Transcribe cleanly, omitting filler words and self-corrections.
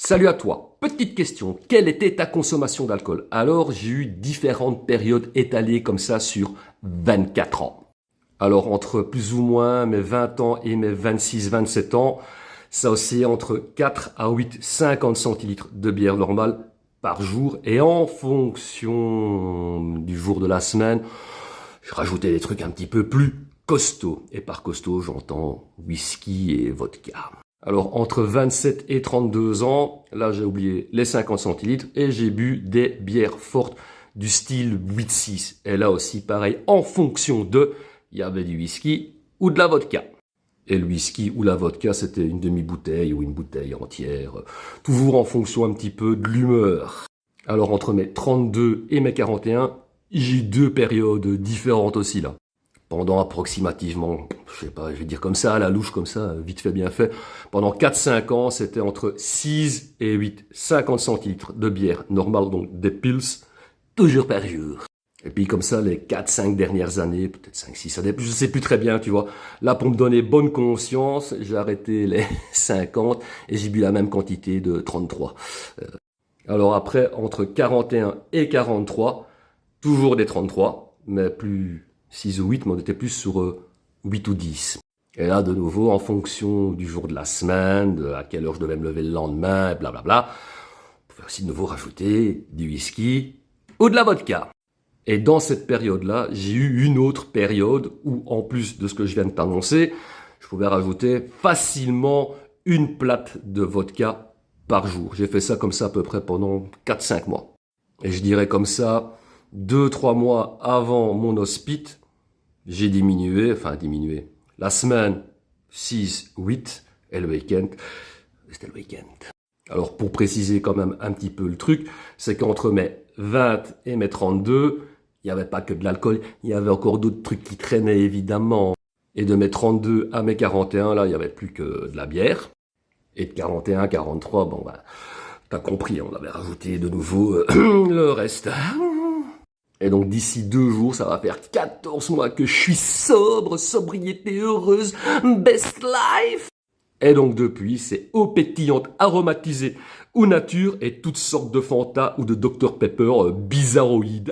Salut à toi. Petite question, quelle était ta consommation d'alcool? Alors, j'ai eu différentes périodes étalées comme ça sur 24 ans. Alors, entre plus ou moins mes 20 ans et mes 26-27 ans, ça oscillait entre 4 à 8, 50 centilitres de bière normale par jour. Et en fonction du jour de la semaine, je rajoutais des trucs un petit peu plus costauds. Et par costaud, j'entends whisky et vodka. Alors, entre 27 et 32 ans, là, j'ai oublié les 50 centilitres et j'ai bu des bières fortes du style 8-6. Et là aussi, pareil, en fonction de, il y avait du whisky ou de la vodka. Et le whisky ou la vodka, c'était une demi-bouteille ou une bouteille entière, toujours en fonction un petit peu de l'humeur. Alors, entre mes 32 et mes 41, j'ai eu deux périodes différentes aussi, là. Pendant approximativement, je sais pas, je vais dire comme ça, à la louche, comme ça, vite fait, bien fait. Pendant 4-5 ans, c'était entre 6 et 8, 50 centilitres de bière normale, donc des pils, toujours par jour. Et puis comme ça, les 4-5 dernières années, peut-être 5-6, ça dépend, je sais plus très bien, tu vois. Là, pour me donner bonne conscience, j'ai arrêté les 50 et j'ai bu la même quantité de 33. Alors après, entre 41 et 43, toujours des 33, mais plus 6 ou 8, mais on était plus sur 8 ou 10. Et là, de nouveau, en fonction du jour de la semaine, de à quelle heure je devais me lever le lendemain, et blablabla, on pouvait aussi de nouveau rajouter du whisky ou de la vodka. Et dans cette période-là, j'ai eu une autre période où, en plus de ce que je viens de t'annoncer, je pouvais rajouter facilement une plate de vodka par jour. J'ai fait ça comme ça à peu près pendant 4-5 mois. Et je dirais comme ça, 2-3 mois avant mon hospite, j'ai diminué. La semaine, 6-8, et le week-end, c'était le week-end. Alors, pour préciser quand même un petit peu le truc, c'est qu'entre mes 20 et mes 32, il n'y avait pas que de l'alcool, il y avait encore d'autres trucs qui traînaient évidemment. Et de mes 32 à mes 41, là, il n'y avait plus que de la bière. Et de 41 à 43, bon, ben, t'as compris, on avait rajouté de nouveau le reste. Et donc d'ici 2 jours, ça va faire 14 mois que je suis sobre, sobriété heureuse, best life. Et donc depuis, c'est eau pétillante aromatisée ou nature et toutes sortes de Fanta ou de Dr Pepper bizarroïdes.